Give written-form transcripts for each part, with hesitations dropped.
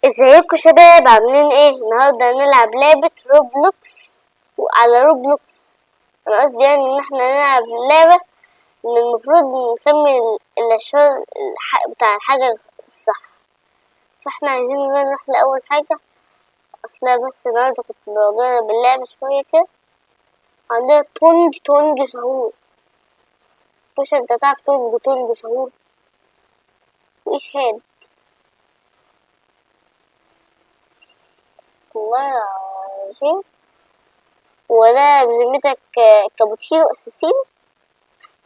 ازيكم شباب، عاملين ايه؟ النهارده هنلعب لعبة روبلوكس على روبلوكس. انا قصدي يعني ان احنا نلعب لعبة ان المفروض نكمل الاشهر بتاع الحاجة الصح. فاحنا عايزين نروح لأول حاجة. اصلا بس النهارده كنت بجرب اللعبة شوية كده. عندنا تونج سهور. مش انت تعرف تونج سهور؟ وايش هاد والله العظيم. وده بذمتك كابوتشينو اساسين.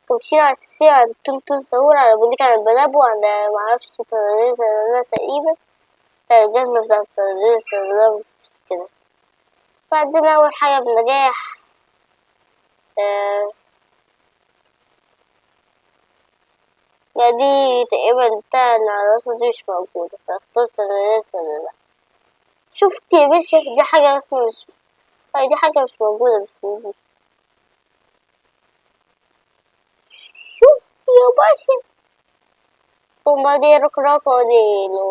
كابتشينو على التسير على تون سهور على بوليك على البلابو على معرفش تقريبا الجزمة بتاعت الترابيزة كده. فعندنا أول حاجة بنجاح دي تقريبا بتاع العروسة دي مش موجودة، فاخترت لا. شفت يا باشا دي حاجة رسمة مش دي حاجة مش موجودة بس دي. شفت يا باشا Bombardero crocodilo,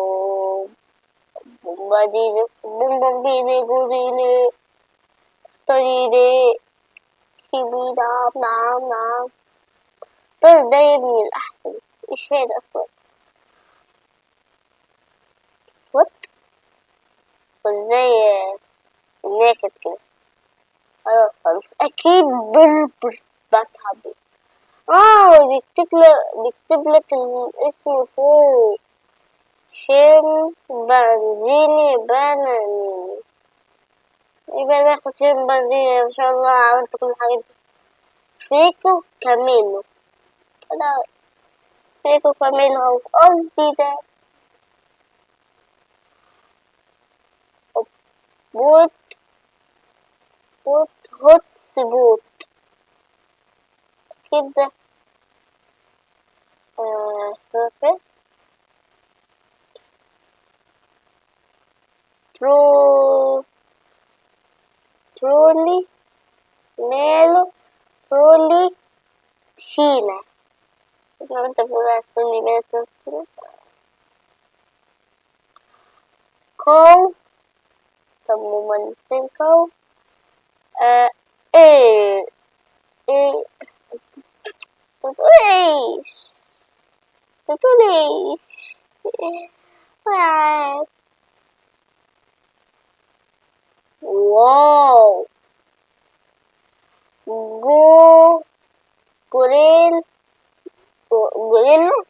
bombardino cosine, طريقة كبيرة نعم. طيب ده يا ابني الأحسن. إيش هذا أصلا؟ وات؟ وإزاي الناكد كده؟ خلاص أكيد بربر بتعبي. بيكتب لك الاسم فوق. بنزيني بنانيني. يبقى ناخد بنزيني ما شاء الله، عملت كل الحاجات دي. فيكو كاميلو كده. فيكو كاميلو هو قصدي ده. بوت هوت سبوت كده. فاكر ترولي ماله ترولي تشينا. لو انت بتقول ترولي ماله تشينا كو. طب ممثل كو ايه بتقول ايش بتقول ايش واو جو جوريل جوريلا.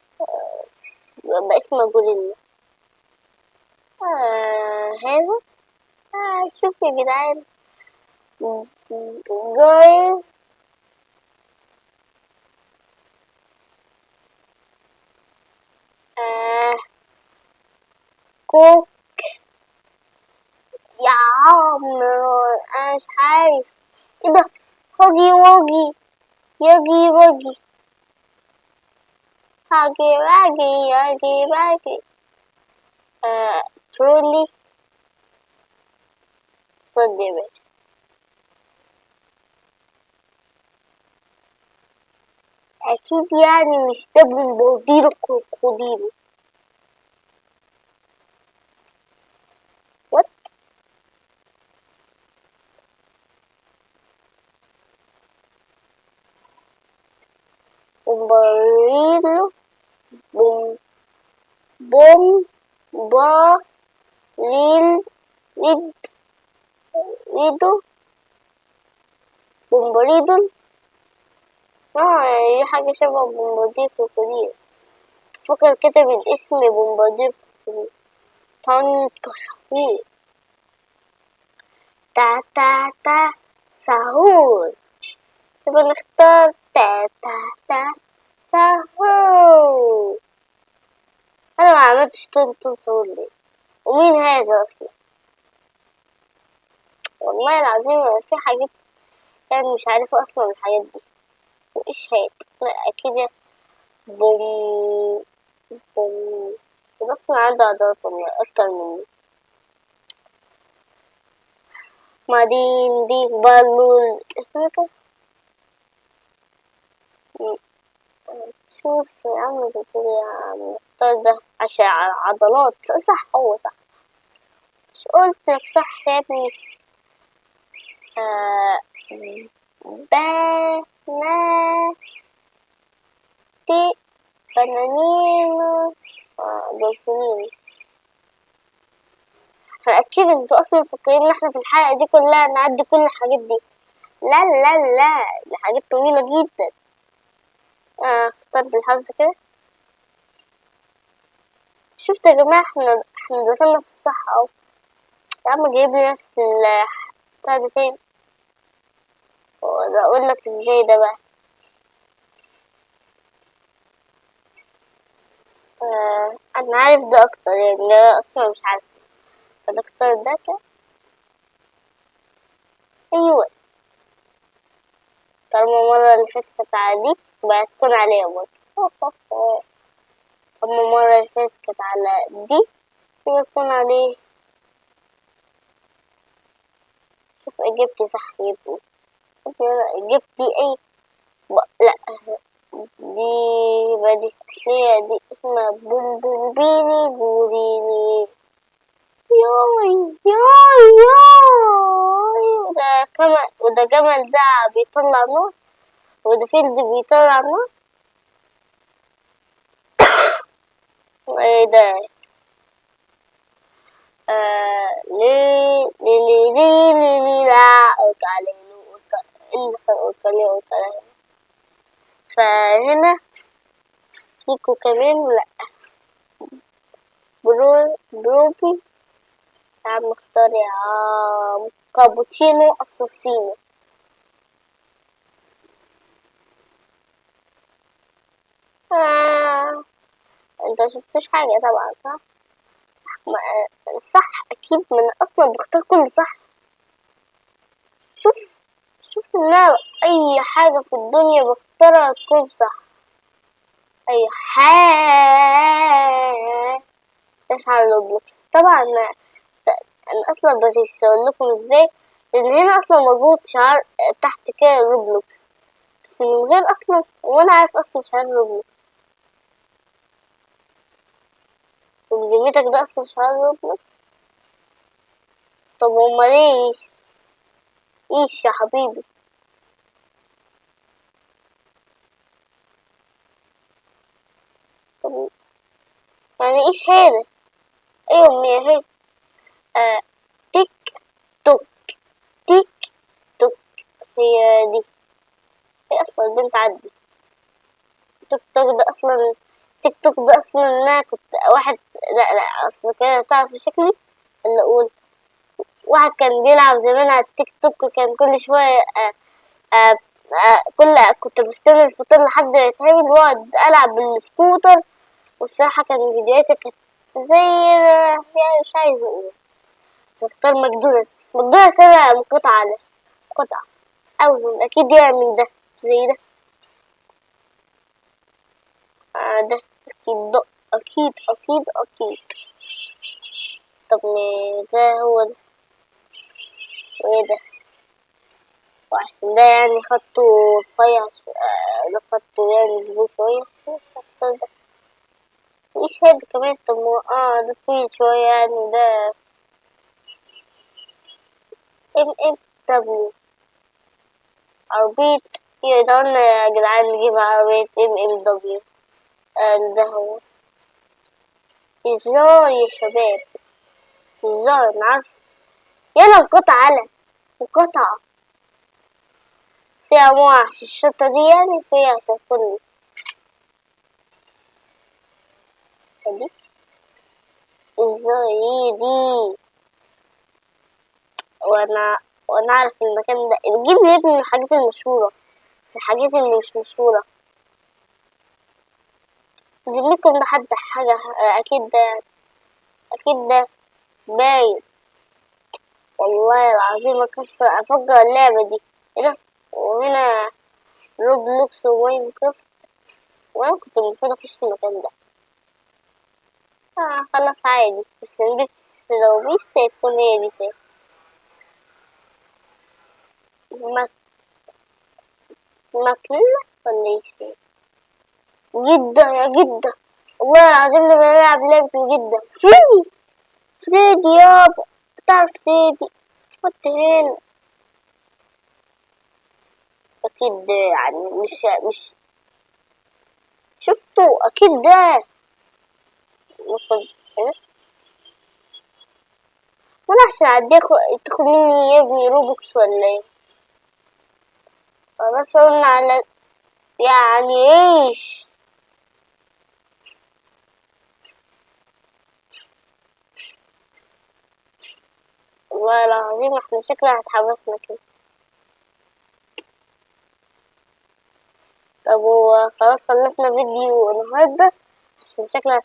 يبقى اسمه جوريلا. هذا شوف يا جدعان جاي كوك يا عم. انا مش عارف ايه ده. هوجي ووجي يوجي ووجي هاجي واجي يوجي واجي. ترولي صدق اكيد يعني مش ده بومبardiro كروكوديلو. وات بومباريلو بوم با ليد ريدو بومباريدو. دي حاجة شبه بومباردير كروكوديل. فكر كتب الاسم بومباردير كروكوديل. طنط سهور تا سهور. يبقى نختار تا سهور. أنا ما عملتش طن سهور ليه؟ ومين هذا أصلا؟ والله العظيم في حاجات يعني مش عارفة أصلا الحاجات دي. وإيش هاد؟ لا أكيد بوم ده أصلا عنده عضلات والله أكتر مني. دي بالون اسمها كده. شو يا عم بتقول يا عم؟ ده عشان عضلات صح. هو صح. مش قلتلك صح يا ابني؟ بناتي فنانين دولفينين. فأكيد انتوا اصلا مفكرين ان احنا في الحلقة دي كلها نعدي كل الحاجات دي. لا لا لا، دي حاجات طويلة جدا. اختار بالحظ كده. شفت يا جماعة، احنا دخلنا في الصح اهو. يا عم جايب لي نفس بتاع ده تاني. وده اقول لك ازاي ده بقى. انا عارف ده اكتر، يعني ده اصلا مش عارف. فانا اختار ده كده. ايوه، طالما المرة اللي فاتت كانت على دي بقى تكون عليها برضه. طالما المرة اللي فاتت كانت على دي يبقى تكون عليه. شوف اجابتي صح جبتي. جبتي اي لا، دي بدي أصلية، دي اسمها بونبونبيني بوريني. ياي ياي ياي، وده جمل ده بيطلع نور، وده فيل ده بيطلع نور. ايه ده؟ ليه ليه ليه ليه ليه ليه لا أوكالي اللي أوكالي أوكالي. فهنا فيكو كمان لا بروبي. يا عم اختار يا عم كابوتشينو اساسينو. انت مشفتش حاجة طبعا صح؟ صح اكيد، من اصلا بختار كل صح. شوف شوف ان أنا اي حاجة في الدنيا بختارها تكون صح. اي حاجة. ايش على روبلوكس طبعا. انا اصلا بغش اقول لكم ازاي، لان هنا اصلا موجود شعار تحت كده روبلوكس، بس من غير اصلا وانا عارف اصلا شعار روبلوكس. وبذمتك ده اصلا شعار روبلوكس؟ طب امال ايه؟ ايش يا حبيبي؟ طب يعني ايش هذا؟ ايه امي هي؟ تيك توك. تيك توك. هي دي. هي اصلا البنت عدي. تيك توك ده اصلا تيك توك ده اصلا انا كنت واحد. لا اصلا كده تعرف شكلي اللي اقول. واحد كان بيلعب زمان على التيك توك، وكان كل شوية كنت بستنى الفطار لحد ما يتعمل واقعد ألعب بالسكوتر. والصراحة كان فيديوهاتي كانت زي يعني مش عايزة أقول. نختار ماكدونالدز. ماكدونالدز سبع مقاطعة أوزن أكيد يعمل ده زي ده. ده أكيد ده أكيد أكيد أكيد. طب ده هو ده وإيه ده؟ وعشان ده يعني خدته رفيع ده خدته يعني كبير شوية. ده مش هاد كمان. طب ده طويل شوية يعني ده ام دبليو. عربية ايه ده؟ قلنا يا جدعان نجيب عربية ام دبليو. ده هو. ازاي يا شباب؟ ازاي نعرف؟ يلا مقاطعة فيها موح الشطة دي، يعني فيها عشان كله دي. ازاي دي؟ وانا عارف المكان ده. جيب لي ابن الحاجات المشهورة، الحاجات اللي مش مشهورة. ذمتكم ده حد حاجة اكيد ده يعني. اكيد ده باين. والله العظيم اكسر افجر اللعبة دي. ايه ده؟ وهنا روبلوكس وماينكرافت، وانا كنت المفروض اخش المكان ده. خلاص عادي، بس نبيس لو بيس تكون هي دي تاني. ماكلنا ولا ايش؟ جدا يا جدا، والله العظيم لما نلعب لعبة جدا. فريدي يابا. تعرف تهدي تحط هنا. أكيد يعني مش شفتوا أكيد ده ناخد هنا. وأنا عشان أعدي تاخد مني يا ابني روبوكس ولا ايه؟ خلاص قلنا على يعني ايش. والله العظيم احنا شكلنا اتحبسنا كده. طب وخلاص خلصنا فيديو النهارده عشان شكلنا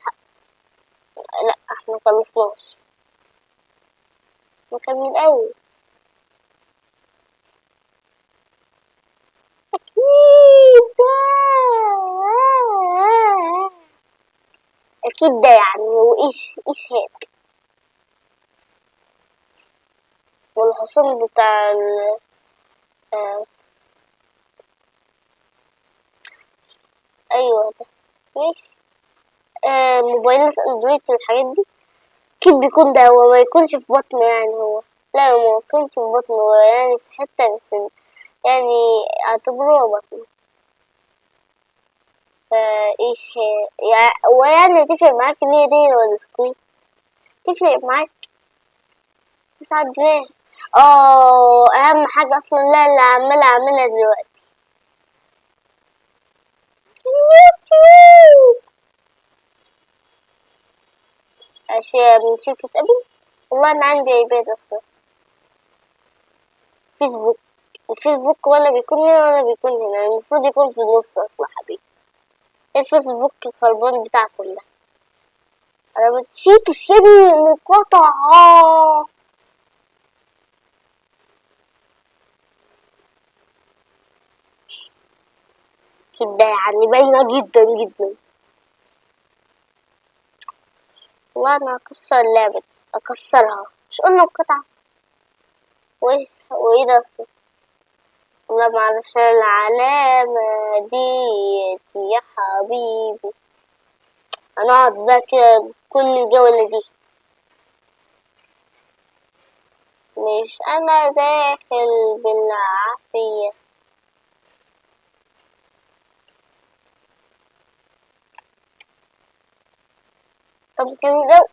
لا احنا مخلصناش نكمل أوي. أكيد أكيد ده يعني وإيش هيك. والحصان بتاع آه أيوة ده ماشي. موبايلات أندرويد والحاجات دي أكيد بيكون ده، هو ما يكونش في بطنه يعني. هو لا ما يكونش في بطنه، هو يعني في حتة بس يعني اعتبروها بطنه. فايش هي يعني ويعني تفرق معاك ان هي دي ولا سكويد؟ تفرق معاك بس عدناه. اهم حاجة اصلا لا اللي عمالة اعملها دلوقتي يوتيوب اشياء من شركة ابل. والله انا عندي ايباد اصلا. فيسبوك الفيسبوك ولا بيكون هنا ولا بيكون هنا، المفروض يكون في النص اصلا حبيبي. الفيسبوك الخربان بتاع كلها. انا بتشيتوس يا ابني مقاطعة. كده يعني باينة جدا جدا. والله انا هكسر اللعبة دي اكسرها، مش قلنا قطعة. وايه ده اصلا؟ والله معرفش أنا العلامة دي يا حبيبي. هنقعد بقى كده كل الجولة دي. مش انا داخل بالعافية. طب كان لو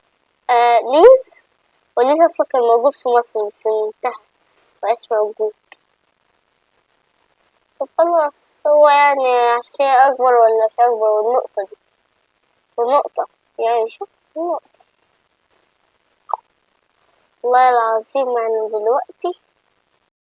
ليس وليس اصلا كان موجود في مصر بس انتهى مبقاش موجود. طب خلاص هو يعني شيء اكبر ولا شيء اكبر والنقطة دي والنقطة يعني شوف النقطة. والله العظيم يعني دلوقتي